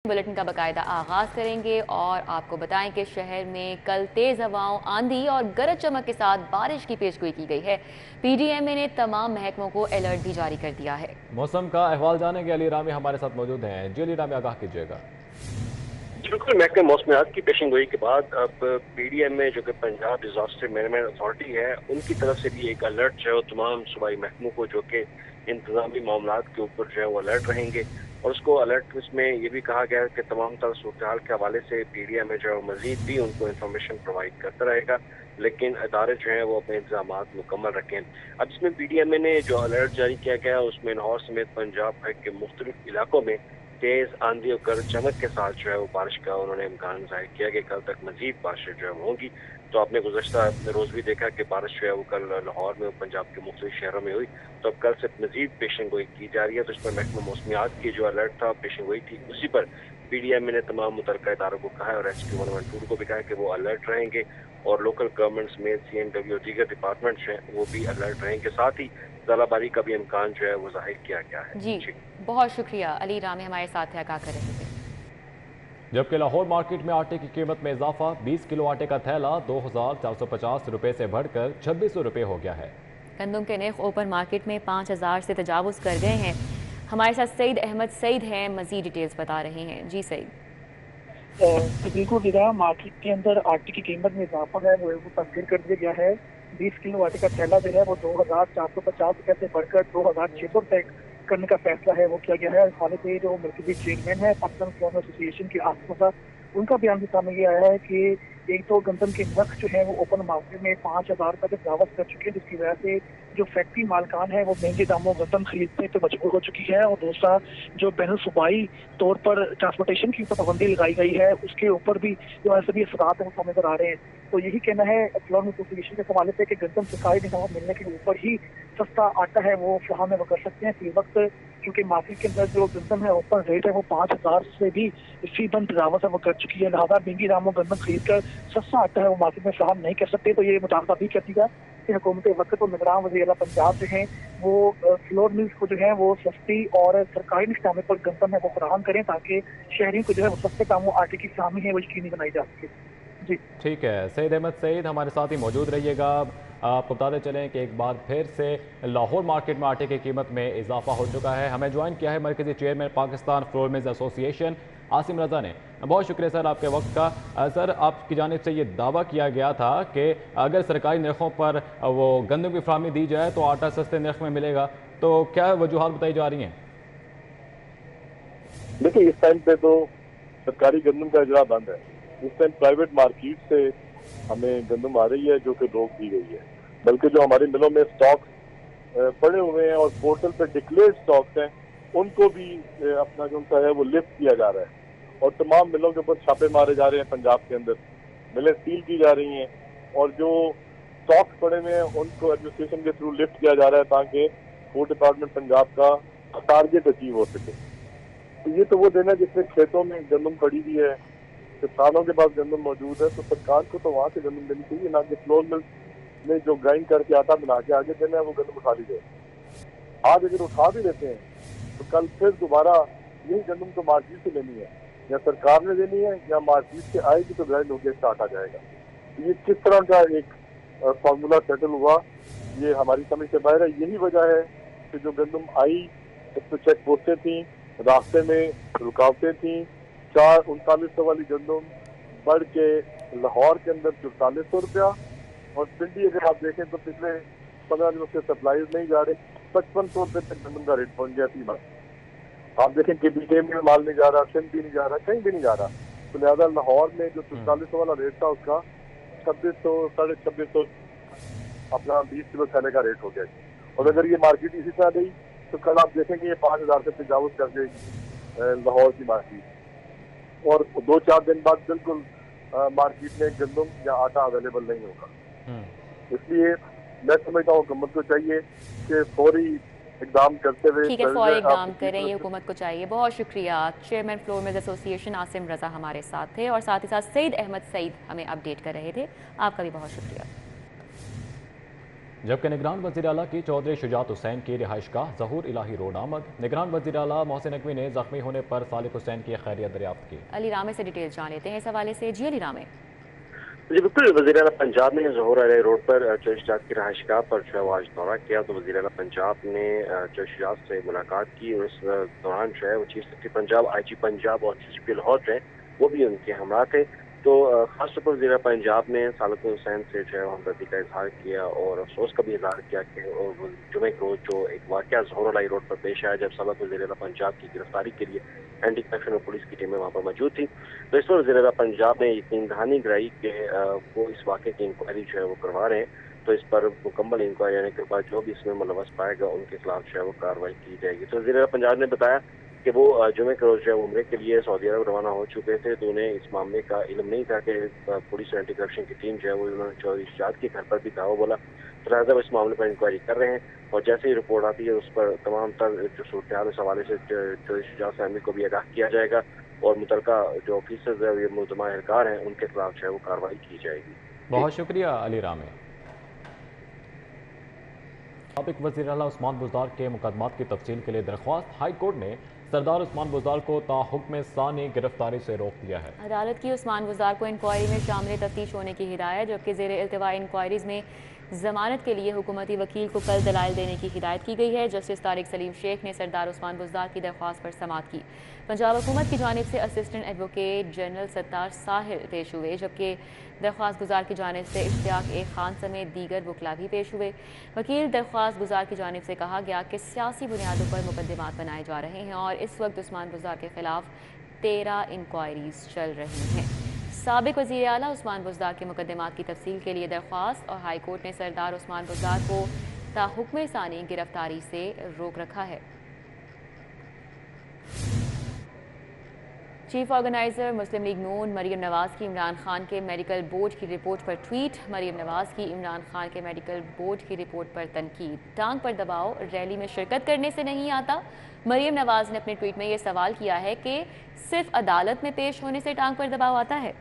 Bulletin का बाकायदा आगाज करेंगे और आपको बताएं कि शहर में कल तेज हवाओं, आंधी और गरज चमक के साथ बारिश की पेशगोई की गई है। पीडीएमए ने तमाम महकमों को अलर्ट भी जारी कर दिया है। मौसम का अहवाल जाने के अली रामी हमारे साथ मौजूद हैं। जी अली रामी, आगाह कीजिएगा। बिल्कुल, महकमे मौसमियात की पेशिंगोई के बाद अब पीडीएमए जो कि पंजाब डिजास्टर मैनेजमेंट अथॉरिटी है, उनकी तरफ से भी एक अलर्ट जो है तमाम सूबाई महकमों को जो कि इंतजामी मामलात के ऊपर जो है वो अलर्ट रहेंगे। और उसको अलर्ट में ये भी कहा गया है कि तमाम तरह सूरत हाल के हवाले से पीडीएमए जो है मजीद भी उनको इन्फॉर्मेशन प्रोवाइड करता रहेगा, लेकिन अदारे जो है वो अपने इंतजाम मुकम्मल रखें। अब इसमें पीडीएमए ने जो अलर्ट जारी किया गया है उसमें लाहौर समेत पंजाब भर के मुख्तलिफ इलाकों में तेज आंधी और गरज चमक के साथ जो है वो बारिश का उन्होंने इम्कान जाहिर किया कि कल तक मजीद बारिशें जो है वो होंगी। तो आपने गुज़श्ता रोज़ भी देखा कि बारिश जो है वो कल लाहौर में और पंजाब के मुख्तलिफ शहरों में हुई, तो अब कल से मजीद पेशेंगोई की जा रही है। तो इस पर महकमा मौसमियात की जो अलर्ट था, पेशेंगोई थी, उसी पर पीडीएमए ने तमाम मुतल्लिका इदारों को कहा है और रेस्क्यू 112 को भी कहा है कि वो अलर्ट रहेंगे और लोकल गवर्नमेंट समेत सीएनडब्ल्यू और दीगर डिपार्टमेंट्स हैं वो भी अलर्ट रहेंगे। साथ ही ज़्यादाबारी का भी इम्कान जो है वो जाहिर किया गया है। जी, बहुत शुक्रिया। अली रामी हमारे साथ आगाह कर रहे थे। जबकि लाहौर मार्केट में आटे की कीमत में इजाफा, 20 किलो आटे का थैला 2450 रुपये से बढ़कर 2600 रुपये हो गया है। गंदम के नर्ख ओपन मार्केट में 5000 से तजावुज़ कर गए हैं। हमारे साथ सईद अहमद सईद हैं, मजीद डिटेल्स बता रहे हैं। जी सईद। बिल्कुल विदा, मार्केट के अंदर आटे की कीमत में इजाफा है वो तब्दील कर दिया गया है। 20 किलो आटे का थैला जो है वो 2450 रुपये से बढ़कर 2600 रुपये करने का फैसला है वो किया गया है। हाल ही जो मरकजी चेयरमैन है पाकिस्तान फ्लोर एसोसिएशन के आसपास, उनका बयान भी सामने ये आया है कि एक तो गंदम के नर्ख जो है वो ओपन मार्केट में 5000 रुपये तक तजावुज़ कर चुके हैं, जिसकी वजह से जो फैक्ट्री मालकान है वो महंगे दामों गंदम खरीदने पे मजबूर हो चुकी है। और दूसरा, जो बैन सूबाई तौर पर ट्रांसपोर्टेशन की ऊपर पाबंदी लगाई गई है उसके ऊपर भी जो है सभी असरात हैं वो नजर आ रहे हैं। तो यही कहना है फ्लोर एसोसिएशन के हवाले से कि गंदम सरकारी निजाम मिलने के ऊपर ही सस्ता आटा है वो फराहम वो कर सकते हैं। इसी वक्त क्योंकि मार्केट के अंदर जो गंदम है ओपन रेट है वो 5000 से भी फीसद तजावुज़ है वो कर चुकी है, लिहाजा महंगी दामों गंदम खरीद कर सस्ता आटा है वो मार्केट में फराहम नहीं कर सकते। तो ये मुतालबा भी कर दिया कि हुकूमत वक्त और निगरान वज़ीर आला पंजाब जो हैं वो फ्लोर मिल्स को जो है वो सस्ती और सरकारी निशाने पर गंदम है वो फराहम करें ताकि शहरियों को जो है वो सस्ते दामों आटे की फराहमी है वो यकीनी बनाई जा सके। जी ठीक है, सईद अहमद सईद हमारे साथ ही मौजूद रहिएगा। आपको बताते चलें कि एक बार फिर से लाहौर मार्केट में आटे की कीमत में इजाफा हो चुका है। हमें ज्वाइन किया है मरकजी chairman Pakistan flour mills association Asim Raza ने। बहुत शुक्रिया सर आपके वक्त का। सर, आपकी जानिब से ये दावा किया गया था कि अगर सरकारी नरखों पर वो गंदम की फराहमी दी जाए तो आटा सस्ते नर्ख में मिलेगा, तो क्या वजूहात बताई जा रही हैं? देखिए, इस टाइम पे तो सरकारी गंदम का इजरा बंद है। इस टाइम प्राइवेट मार्केट से हमें गंदम आ रही है जो कि रोक दी गई है, बल्कि जो हमारी मिलों में स्टॉक पड़े हुए हैं और पोर्टल पे डिक्लेयर्ड स्टॉक्स हैं उनको भी अपना जो है वो लिफ्ट किया जा रहा है और तमाम मिलों के ऊपर छापे मारे जा रहे हैं। पंजाब के अंदर मिलें सील की जा रही हैं और जो स्टॉक पड़े हुए हैं उनको एडमिनिस्ट्रेशन के थ्रू लिफ्ट किया जा रहा है ताकि फूड डिपार्टमेंट पंजाब का टारगेट अचीव हो सके। तो ये तो वो दिन है जिसमें खेतों में गंदम पड़ी हुई है, किसानों के पास गंदम मौजूद है, तो सरकार को तो वहाँ से गंदम देनी चाहिए, ना कि फ्लोर मिल में जो ग्राइंड करके आटा बना के आगे देना है वो गंदम उठा ली जाए। आज अगर उठा भी लेते हैं तो कल फिर दोबारा यही गंदम तो मार्केट से लेनी है, या सरकार ने देनी है या मार्केट से आएगी तो ग्राइंड होकर स्टार्ट आ जाएगा। ये किस तरह का एक फॉर्मूला सेटल हुआ ये हमारी समझ से बाहर है। यही वजह है कि जो गंदम आई उस पर चेक पोस्टें थी, रास्ते में रुकावटें थी। 4900 वाली गंदम बढ़ के लाहौर के अंदर 4400 रुपया, और पिंडी अगर आप देखें तो पिछले 15 दिनों से सप्लाईज नहीं जा रहे, 5500 रुपये तक गंदम का रेट पहुंच गया थी। आप देखें कि बीकेएम में माल नहीं जा रहा, सिंध भी नहीं जा रहा, कहीं भी नहीं जा रहा। तो लिहाजा लाहौर में जो 4400 वाला रेट था उसका 2600 2650 अपना 20 किलो थैले का रेट हो गया। और अगर ये मार्केट इसी तरह गई तो कल आप देखेंगे ये 5000 से तजावुज कर देगी लाहौर की मार्केट, और 2-4 दिन बाद बिल्कुल मार्केट में गंदम या आटा अवेलेबल नहीं होगा। इसलिए मैं समझता हूँ हुकूमत को चाहिए कि फौरी इकदाम करते हुए, ठीक है, फौरी इकदाम करें, ये हुकूमत को चाहिए। बहुत शुक्रिया। Chairman flour mills association Asim Raza हमारे साथ थे और साथ ही साथ सईद अहमद सईद हमें अपडेट कर रहे थे। आपका भी बहुत शुक्रिया। जबकि निगरान वज़ीर आला की चौधरी शुजात हुसैन की रिहाइशगाह ज़हूर इलाही रोड आमद। निगरान वज़ीर आला मोहसिन नकवी ने ज़ख्मी होने पर सालिक हुसैन की खैरियत दरियाफ्त की। अली रामे से डिटेल जान लेते हैं इस हवाले से। जी अली रामे। जी बिल्कुल, वज़ीर आला पंजाब ने ज़हूर इलाही रोड पर चौधरी शुजात की रिहाइशगाह पर जो है वो आज दौरा किया। तो वज़ीर आला पंजाब ने चौधरी शुजात से मुलाकात की और इस दौरान जो है वो chief secretary Punjab, IG Punjab और CGP लाहौर जो है वो भी उनके हमरा थे। तो खास तौर पर वज़ीर आला पंजाब ने सालिक हुसैन से जो है हमदर्दी का इजहार किया और अफसोस का भी इजहार किया कि जुमे के रोज जो एक वाक़या ज़हूर इलाही रोड पर पेश आया, जब सबक वज़ीर आला पंजाब की गिरफ्तारी के लिए एंटी करप्शन और पुलिस की टीमें वहाँ पर मौजूद थी। तो इस पर वज़ीर आला पंजाब ने यकीन दहानी कराई कि वो इस वाक़े की इंक्वायरी जो है वो करवा रहे हैं। तो इस पर मुकम्मल इंक्वायरी आने के बाद जो भी इसमें मुलव्वस पाएगा उनके खिलाफ जो है वो कार्रवाई की जाएगी। तो वज़ीर आला पंजाब ने बताया कि वो जुमे के रोज जो है उम्रे के लिए सऊदी अरब रवाना हो चुके थे। तो उन्हें इस मामले का इल्म नहीं था कि पुलिस एंटी करप्शन की टीम जो है वो उन्होंने चौधरी शुजात के घर पर भी था वो बोला। तो लिहाजा वो इस मामले पर इंक्वायरी कर रहे हैं और जैसे ही रिपोर्ट आती है उस पर तमाम तर जो सूरत हाल इस हवाले से चौधरी शुजात फैमिली को भी आगाह किया जाएगा और मुतलका जो ऑफिसर्स है, ये मुल्ज़मा एहलकार हैं, उनके खिलाफ जो है वो कार्रवाई की जाएगी। बहुत शुक्रिया अली रामे। साबिक वज़ीर आला उस्मान बुज़दार के मुकदमात की तफसील के लिए दरख्वास्त। हाई कोर्ट ने सरदार उस्मान बुज़दार को ताहुक्म सानी गिरफ्तारी से रोक दिया है। अदालत की उस्मान बुज़दार को इंक्वायरी में शामिल तफ्तीश होने की हिदायत, जबकि ज़ेर इल्तिवा इंक्वायरीज में ज़मानत के लिए हुकूमती वकील को कल दलाइल देने की हिदायत की गई है। जस्टिस तारिक सलीम शेख ने सरदार उस्मान बुज़दार की दरख्वास्त पर समाअत की। पंजाब हुकूमत की जानिब से असिस्टेंट एडवोकेट जनरल सत्तार साहिल पेश हुए, जबकि दरख्वास्त गुजार की जानिब से इश्तियाक ए खान समेत दीगर वकला भी पेश हुए। वकील दरख्वास्त गुजार की जानिब से कहा गया कि सियासी बुनियादों पर मुकदमात बनाए जा रहे हैं और इस वक्त उस्मान बुज़दार के खिलाफ 13 इंक्वायरीज चल रही हैं। साबिक वज़ीर आला उस्मान बुज़दार के मुकदमात की तफसील के लिए दरख्वास्त और हाई कोर्ट ने सरदार उस्मान बुज़दार को ताहुक्म सानी गिरफ्तारी से रोक रखा है। चीफ ऑर्गेनाइजर मुस्लिम लीग नून मरीम नवाज की इमरान खान के मेडिकल बोर्ड की रिपोर्ट पर ट्वीट। मरीम नवाज की इमरान खान के मेडिकल बोर्ड की रिपोर्ट पर तनकीद। टांग पर दबाव रैली में शिरकत करने से नहीं आता। मरीम नवाज ने अपने ट्वीट में ये सवाल किया है कि सिर्फ अदालत में पेश होने से टांग पर दबाव आता है।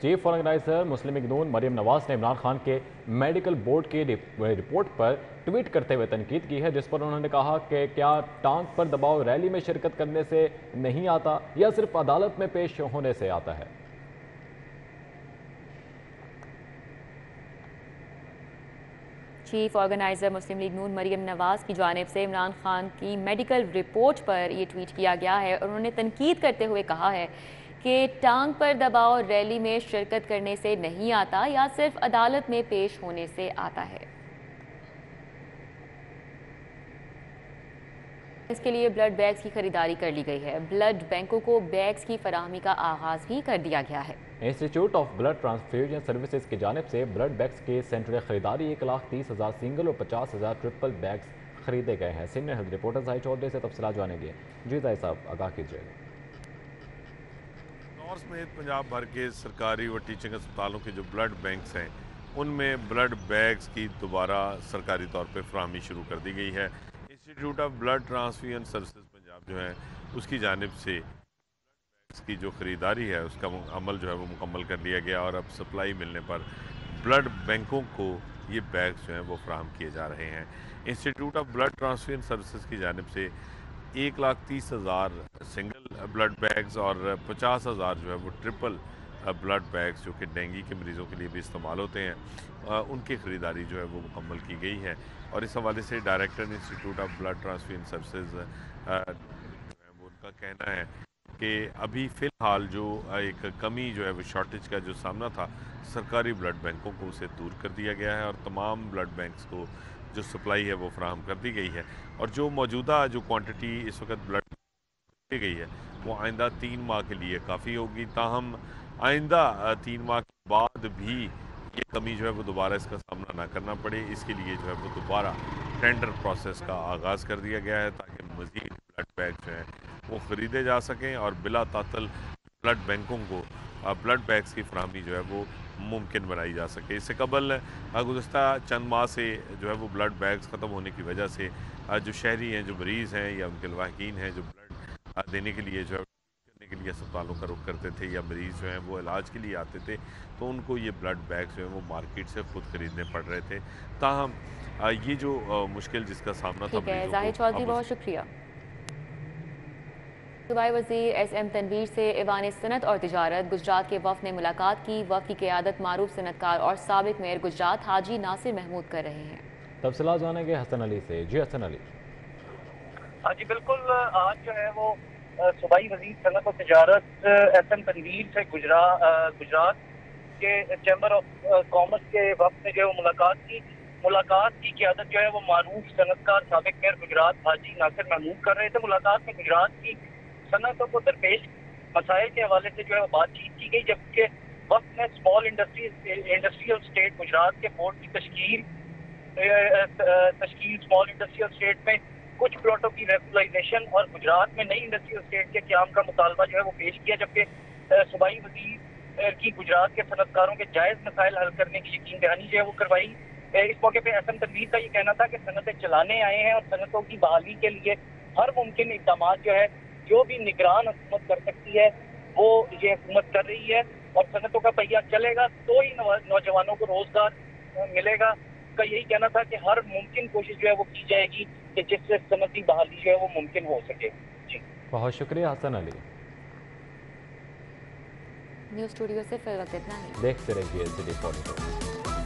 चीफ ऑर्गेनाइजर मुस्लिम लीग नून मरीम नवाज ने इमरान खान के मेडिकल बोर्ड की रिपोर्ट पर ट्वीट करते हुए तनकीद की है, जिस पर उन्होंने कहा कि क्या टांग पर दबाव रैली में शिरकत करने से नहीं आता या सिर्फ अदालत में पेश होने से आता है। चीफ ऑर्गेनाइजर मुस्लिम लीग नून मरीम नवाज की जानिब से इमरान खान की मेडिकल रिपोर्ट पर यह ट्वीट किया गया है और उन्होंने तनकीद करते हुए कहा है कि टांग पर दबाव रैली में शिरकत करने से नहीं आता या सिर्फ अदालत में पेश होने से आता है। इसके लिए ब्लड बैग्स की खरीदारी कर ली गई है। ब्लड बैंकों को बैग्स की फराहमी का आगाज भी कर दिया गया है। Institute of blood transfusion services की जानिब से ब्लड बैग्स के सेंटर खरीदारी 1,30,000 सिंगल और 50,000 ट्रिपल बैग्स खरीदे गए हैं। Senior health reporter Zahid Chaudhry से तफसीलात जानेंगे। जी जाहिद साहब, आगाह कीजिएगा। लाहौर समेत पंजाब भर के सरकारी व टीचिंग अस्पतालों के जो ब्लड बैंक्स हैं उनमें ब्लड बैग्स की दोबारा सरकारी तौर पर फराहमी शुरू कर दी गई है। Institute of blood transfusion services Punjab जो है उसकी जानिब से बैग्स की जो ख़रीदारी है उसका अमल जो है वो मुकम्मल कर लिया गया और अब सप्लाई मिलने पर ब्लड बैंकों को ये बैग्स जो हैं वो फराहम किए जा रहे हैं। Institute of blood transfusion services की जानिब से 1,30,000 सिंगल ब्लड बैग्स और 50,000 जो है वो ट्रिपल ब्लड बैग्स जो कि डेंगू के मरीज़ों के लिए भी इस्तेमाल होते हैं उनकी ख़रीदारी जो है वो मुकम्मल की गई है। और इस हवाले से director institute of blood transfusion services जो है वो उनका कहना है कि अभी फ़िलहाल जो एक कमी जो है वो शॉर्टेज का जो सामना था सरकारी ब्लड बैंकों को उसे दूर कर दिया गया है और तमाम ब्लड बैंक्स को जो सप्लाई है वो फराहम कर दी गई है और जो मौजूदा जो क्वांटिटी इस वक्त ब्लड की गई है वो आइंदा 3 माह के लिए काफ़ी होगी। ताहम आइंदा 3 माह के बाद भी ये कमी जो है वो दोबारा इसका सामना ना करना पड़े, इसके लिए जो है वो दोबारा टेंडर प्रोसेस का आगाज़ कर दिया गया है ताकि मज़ीद ब्लड बैग जो हैं वो ख़रीदे जा सकें और बिला तातल ब्लड बैंकों को ब्लड बैग्स की फराहमी जो है वो मुमकिन बनाई जा सके। इससे कबल गुज़श्ता चंद माह से जो है वो ब्लड बैग्स ख़त्म होने की वजह से जो शहरी हैं, जो मरीज़ हैं या उनके लवाहिकीन हैं जो ब्लड देने के लिए जो है करने के लिए अस्पतालों का रुख करते थे या मरीज़ जो हैं वो इलाज के लिए आते थे, तो उनको ये ब्लड बैग्स जो हैं वो मार्केट से खुद खरीदने पड़ रहे थे। ताहम ये जो मुश्किल जिसका सामना था ठीक है मरीजों जाहिद को, चौधरी, अब बहुत शुक्रिया। सूबाई वज़ीर SM तनवीर से ऐवान सनत और तिजारत गुजरात के वफ़द ने मुलाकात की। वफ़द की क़यादत मारूफ सनतकार और साबिक मेयर गुजरात हाजी नासिर महमूद कर रहे हैं। तफसीलात जानेंगे हसन अली से। जी हसन अली। हाँ जी बिल्कुल, आज जो है वो सूबाई वज़ीर सनत और तिजारत SM तनवीर से गुजरात के चैम्बर ऑफ कॉमर्स के वक्त में जो है वो मुलाकात की क़यादत जो है वो मारूफ सनतकार साबिक मेयर गुजरात हाजी नासिर महमूद कर रहे थे। मुलाकात में गुजरात की सनतों को दरपेश मसाइल के हवाले से जो है वो बातचीत की गई, जबकि वक्त में स्मॉल इंडस्ट्रियल स्टेट गुजरात के बोर्ड की तश्कील स्मॉल इंडस्ट्रियल स्टेट में कुछ प्लॉटों की रेगुलाइजेशन और गुजरात में नई इंडस्ट्रियल स्टेट के क़याम का मुतालबा जो है वो पेश किया, जबकि सूबाई वज़ीर की गुजरात के सनतकारों के जायज़ मसाइल हल करने की यकीन दहानी जो है वो करवाई। इस मौके पे SM तनवीर का ये कहना था कि सनतें चलाने आए हैं और सनतों की बहाली के लिए हर मुमकिन इक़दाम जो है जो भी निगरान हुकूमत कर सकती है वो ये हुकूमत कर रही है, और सनतों का पहिया चलेगा तो ही नौजवानों को रोजगार मिलेगा। का यही कहना था कि हर मुमकिन कोशिश जो है वो की जाएगी कि जिससे सनती बहाली जो है वो मुमकिन हो सके। जी बहुत शुक्रिया हसन अली। न्यूज़ स्टूडियो से फिर वक्त इतना ही। देखते रहिए सिटी 44।